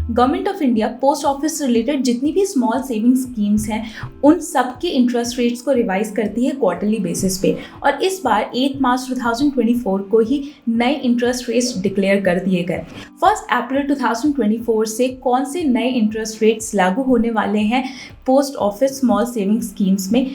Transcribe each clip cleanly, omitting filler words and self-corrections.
Government of India post office related जितनी भी small saving schemes हैं उन सब के इंटरेस्ट रेट्स को रिवाइज करती है क्वार्टरली बेसिस पे। और इस बार 8 मार्च 2024 को ही नए इंटरेस्ट रेट्स डिक्लेयर कर दिए गए। 1 अप्रैल 2024 से कौन से नए इंटरेस्ट रेट्स लागू होने वाले हैं post office small saving schemes में,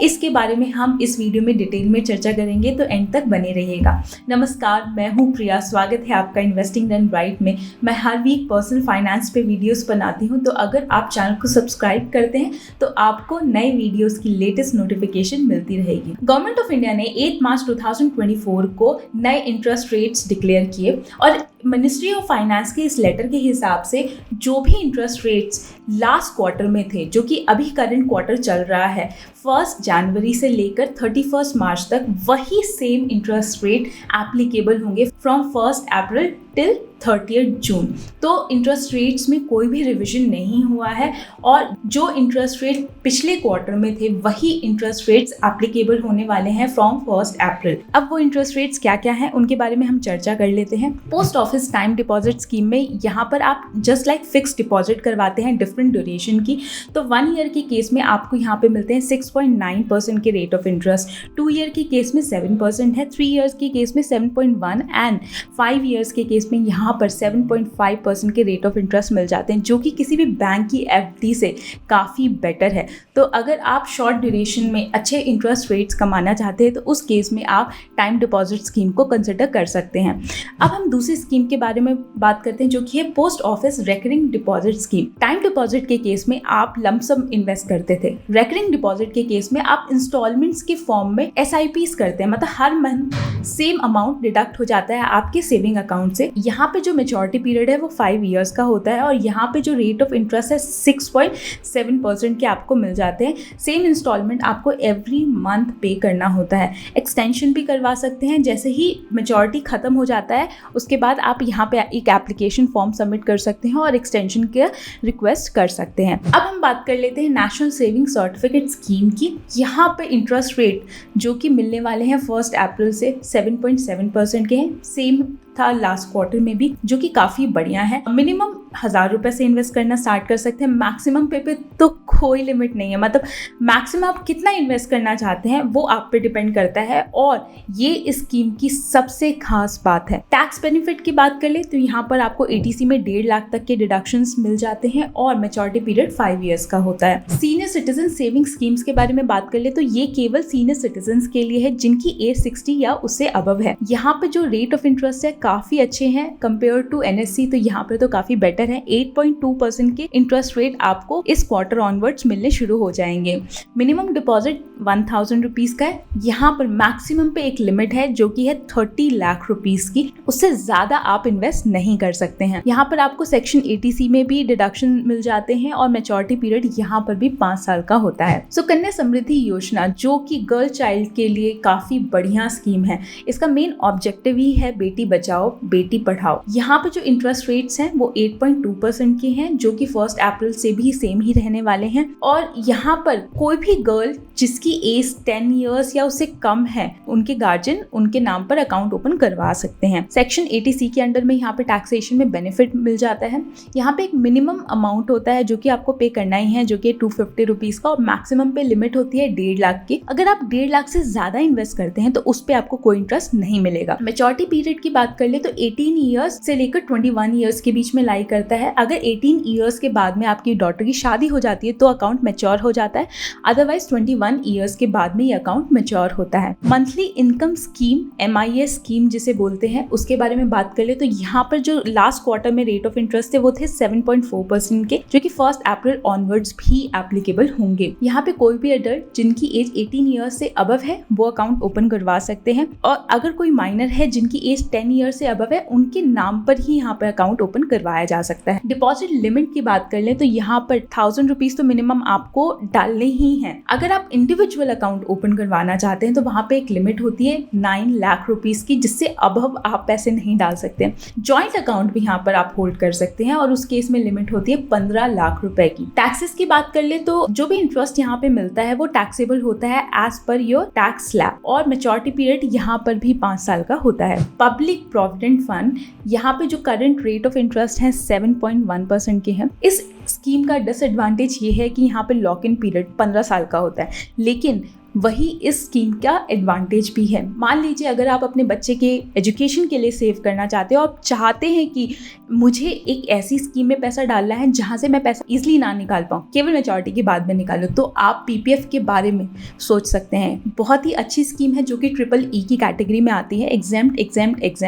इसके बारे में हम इस वीडियो में डिटेल में चर्चा करेंगे, तो एंड तक बने रहिएगा। नमस्कार, मैं हूं प्रिया, स्वागत है आपका इन्वेस्टिंग डन राइट में। मैं हर वीक पर्सनल फाइनेंस पे वीडियोस बनाती हूं, तो अगर आप चैनल को सब्सक्राइब करते हैं तो आपको नए वीडियोस की लेटेस्ट नोटिफिकेशन मिलती रहेगी। गवर्नमेंट ऑफ इंडिया ने 8 मार्च 2024 को नए इंटरेस्ट रेट्स डिक्लेयर किए और मिनिस्ट्री ऑफ फाइनेंस के इस लेटर के हिसाब से जो भी इंटरेस्ट रेट्स लास्ट क्वार्टर में थे, जो कि अभी करंट क्वार्टर चल रहा है 1 जनवरी से लेकर 31 मार्च तक, वही सेम इंटरेस्ट रेट एप्लीकेबल होंगे फ्रॉम 1 अप्रैल टिल 30 जून। तो इंटरेस्ट रेट्स में कोई भी रिविजन नहीं हुआ है और जो इंटरेस्ट रेट पिछले क्वार्टर में थे वही इंटरेस्ट रेट्स एप्लीकेबल होने वाले हैं फ्रॉम 1 अप्रैल। अब वो इंटरेस्ट रेट्स क्या क्या हैं उनके बारे में हम चर्चा कर लेते हैं। Post office time deposit scheme में यहाँ पर आप जस्ट लाइक फिक्स डिपॉजिट करवाते हैं डिफरेंट ड्यूरेशन की, तो 1 ईयर के केस में आपको यहाँ पे मिलते हैं 6.9% के रेट ऑफ इंटरेस्ट, 2 ईयर के केस में 7% है, 3 ईयर्स के केस में 7.1 एंड 5 ईयर्स के केस में यहाँ पर 7.5% के रेट ऑफ इंटरेस्ट मिल जाते हैं, जो कि किसी भी बैंक की एफडी से काफ़ी बेटर है। तो अगर आप शॉर्ट ड्यूरेशन में अच्छे इंटरेस्ट रेट्स कमाना चाहते हैं तो उस केस में आप टाइम डिपॉजिट स्कीम को कंसिडर कर सकते हैं। अब हम दूसरी स्कीम के बारे में बात करते हैं, जो कि है post office recurring deposit scheme. Time deposit के केस में आप लमसम इन्वेस्ट करते थे, रेकरिंग डिपॉजिट के केस में आप इंस्टॉलमेंट्स के फॉर्म में SIPs करते हैं, मतलब हर मंथ सेम अमाउंट डिडक्ट हो जाता है आपके सेविंग अकाउंट से। यहाँ पे जो मेच्योरिटी पीरियड है वो 5 ईयर्स का होता है और यहाँ पे जो रेट ऑफ इंटरेस्ट है 6.7% के आपको मिल जाते हैं। सेम इंस्टॉलमेंट आपको एवरी मंथ पे करना होता है। एक्सटेंशन भी करवा सकते हैं, जैसे ही मेच्योरिटी खत्म हो जाता है उसके बाद आप यहाँ पे एक एप्लीकेशन फॉर्म सबमिट कर सकते हैं और एक्सटेंशन का रिक्वेस्ट कर सकते हैं। अब हम बात कर लेते हैं नेशनल सेविंग सर्टिफिकेट स्कीम की। यहाँ पे इंटरेस्ट रेट जो कि मिलने वाले हैं 1 अप्रैल से 7.7% के हैं, सेम था लास्ट क्वार्टर में भी, जो कि काफ़ी बढ़िया है। मिनिमम 1000 रुपये से इन्वेस्ट करना स्टार्ट कर सकते हैं, मैक्सिमम पे तो कोई लिमिट नहीं है, मतलब मैक्सिमम आप कितना इन्वेस्ट करना चाहते हैं वो आप पे डिपेंड करता है। और ये इस स्कीम की सबसे खास बात है। टैक्स बेनिफिट की बात कर ले तो यहाँ पर आपको ATC में 1.5 लाख तक के डिडक्शंस मिल जाते हैं और मेच्योरिटी पीरियड 5 ईयर्स का होता है। सीनियर सिटीजन सेविंग स्कीम्स के बारे में बात कर ले तो ये केवल सीनियर सिटीजन के लिए है जिनकी एज 60 या उससे अबव है। यहाँ पे जो रेट ऑफ इंटरेस्ट है काफी अच्छे हैं कंपेयर टू NSE, तो यहाँ पे तो काफी बेटर है। 8.2% के इंटरेस्ट रेट आपको इस क्वार्टर ऑनवर्ड्स मिलने शुरू हो जाएंगे। मिनिमम डिपॉजिट 1000 रुपीज का है। यहाँ पर मैक्सिमम पे एक लिमिट है जो कि है 30 लाख रुपीज की, उससे ज्यादा आप इन्वेस्ट नहीं कर सकते हैं। यहाँ पर आपको सेक्शन ATC में भी डिडक्शन मिल जाते हैं और मेच्योरिटी पीरियड यहाँ पर भी 5 साल का होता है। सुकन्या समृद्धि योजना जो कि गर्ल चाइल्ड के लिए काफी बढ़िया स्कीम है, इसका मेन ऑब्जेक्टिव ही है बेटी बचाओ बेटी पढ़ाओ। यहाँ पे जो इंटरेस्ट रेट्स हैं वो 8.2% के हैं, जो कि 1 अप्रैल से भी सेम ही रहने वाले हैं। और यहाँ पर कोई भी गर्ल जिसकी एज 10 इयर्स या उससे कम है, उनके गार्जियन उनके नाम पर अकाउंट ओपन करवा सकते हैं। सेक्शन ATC के अंडर में यहाँ पे टैक्सेशन में बेनिफिट मिल जाता है। यहाँ पे एक मिनिमम अमाउंट होता है जो कि आपको पे करना ही है, जो कि 250 रुपीज का, और मैक्सिमम पे लिमिट होती है 1.5 लाख की। अगर आप 1.5 लाख से ज्यादा इन्वेस्ट करते हैं तो उस पर आपको कोई इंटरेस्ट नहीं मिलेगा। मेच्योरिटी पीरियड की बात कर ले तो 18 ईयर्स से लेकर 21 ईयर्स के बीच में लाई करता है। अगर 18 ईयर्स के बाद में आपकी डॉटर की शादी हो जाती है तो अकाउंट मैच्योर हो जाता है, अदरवाइज 21 ईयर्स के बाद में ये अकाउंट मैच्योर होता है। Monthly income scheme MIS scheme जिसे बोलते हैं, उसके बारे में बात कर ले तो यहाँ पर जो लास्ट क्वार्टर में रेट ऑफ इंटरेस्ट थे वो थे 7.4% के, जो कि 1 अप्रैल ऑनवर्ड्स भी एप्लीकेबल होंगे। यहाँ पे कोई भी अडल्ट जिनकी एज 18 ईयर्स से अबव है वो अकाउंट ओपन करवा सकते हैं, और अगर कोई माइनर है जिनकी एज 10 ईयर्स से अबव है उनके नाम पर ही यहाँ पे अकाउंट ओपन करवाया जा सकता है। डिपॉजिट लिमिट की बात कर ले तो यहाँ पर 1000 रुपीज तो मिनिमम आपको डालने ही हैं। अगर आप इंडिविजुअल इंडिविजुअल अकाउंट ओपन करवाना चाहते हैं तो वहाँ पे एक लिमिट होती है 9 लाख रुपीज़ की, जिससे अब आप पैसे नहीं डाल सकते। जॉइंट अकाउंट भी यहाँ पर आप होल्ड कर सकते हैं और उस केस में लिमिट होती है 15 लाख रुपए की। टैक्सेस की बात कर ले तो जो भी इंटरेस्ट यहाँ पे मिलता है वो टैक्सेबल होता है as per your tax slab, और मैच्योरिटी पीरियड यहाँ पर भी 5 साल का होता है। पब्लिक प्रोविडेंट फंड, यहाँ पे जो करंट रेट ऑफ इंटरेस्ट है 7.1% के हैं। इस स्कीम का डिसएडवांटेज ये है कि यहाँ पे लॉक इन पीरियड 15 साल का होता है, लेकिन वही इस स्कीम का एडवांटेज भी है। मान लीजिए अगर आप अपने बच्चे के एजुकेशन के लिए सेव करना चाहते हो, आप चाहते हैं कि मुझे एक ऐसी स्कीम में पैसा डालना है जहां से मैं पैसा इजीली ना निकाल पाऊँ, केवल मैच्योरिटी के बाद में निकालूँ, तो आप पीपीएफ के बारे में सोच सकते हैं। बहुत ही अच्छी स्कीम है जो कि EEE की कैटेगरी में आती है। एग्जेम्प्ट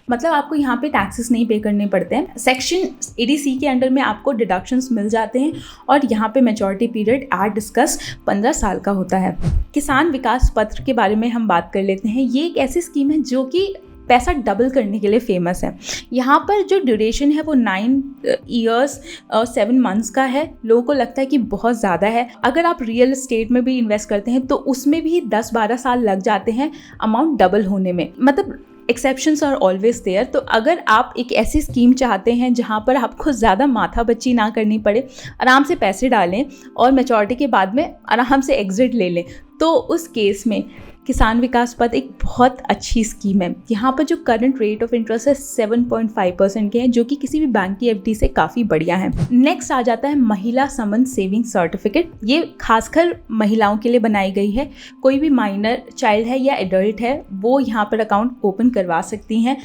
मतलब आपको यहाँ पे टैक्सेस नहीं पे करने पड़ते हैं। सेक्शन 80C के अंडर में आपको डिडक्शंस मिल जाते हैं और यहाँ पे मैच्योरिटी पीरियड एज डिस्कस 15 साल का होता है। किसान विकास पत्र के बारे में हम बात कर लेते हैं। ये एक ऐसी स्कीम है जो कि पैसा डबल करने के लिए फेमस है। यहाँ पर जो ड्यूरेशन है वो 9 ईयर्स और 7 मंथ्स का है। लोगों को लगता है कि बहुत ज़्यादा है। अगर आप रियल एस्टेट में भी इन्वेस्ट करते हैं तो उसमें भी 10-12 साल लग जाते हैं अमाउंट डबल होने में, मतलब एक्सेप्शंस आर ऑलवेज देयर। तो अगर आप एक ऐसी स्कीम चाहते हैं जहां पर आपको ज़्यादा माथापच्ची ना करनी पड़े, आराम से पैसे डालें और मैच्योरिटी के बाद में आराम से एग्जिट ले लें, तो उस केस में किसान विकास पत्र एक बहुत अच्छी स्कीम है। यहाँ पर जो करंट रेट ऑफ इंटरेस्ट है 7.5% के हैं, जो कि किसी भी बैंक की एफडी से काफ़ी बढ़िया है। नेक्स्ट आ जाता है महिला संबंध सेविंग सर्टिफिकेट। ये खासकर महिलाओं के लिए बनाई गई है। कोई भी माइनर चाइल्ड है या एडल्ट है वो यहाँ पर अकाउंट ओपन करवा सकती हैं।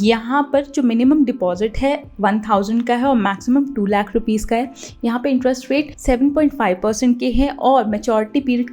यहाँ पर जो मिनिमम डिपॉजिट है 1000 का है और मैक्सिमम 2 लाख रुपीज़ का है। यहाँ पे इंटरेस्ट रेट 7.5% के हैं और मैच्योरिटी पीरियड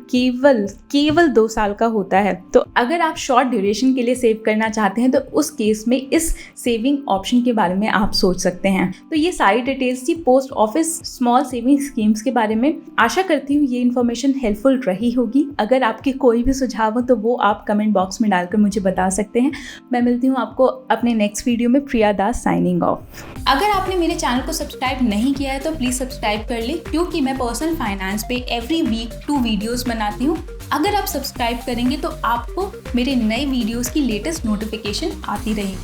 केवल 2 साल का होता है। तो अगर आप शॉर्ट ड्यूरेशन के लिए सेव करना चाहते हैं तो उस केस में इस सेविंग ऑप्शन के बारे में आप सोच सकते हैं। तो ये सारी डिटेल्स थी post office small saving schemes के बारे में। आशा करती हूँ ये इन्फॉर्मेशन हेल्पफुल रही होगी। अगर आपके कोई भी सुझाव हो तो वो आप कमेंट बॉक्स में डालकर मुझे बता सकते हैं। मैं मिलती हूँ आपको अपने नेक्स्ट वीडियो में। प्रिया दास साइनिंग ऑफ। अगर आपने मेरे चैनल को सब्सक्राइब नहीं किया है तो प्लीज़ सब्सक्राइब कर ले, क्योंकि मैं पर्सनल फाइनेंस पे एवरी वीक 2 वीडियोस बनाती हूँ। अगर आप सब्सक्राइब करेंगे तो आपको मेरे नए वीडियोस की लेटेस्ट नोटिफिकेशन आती रहेगी।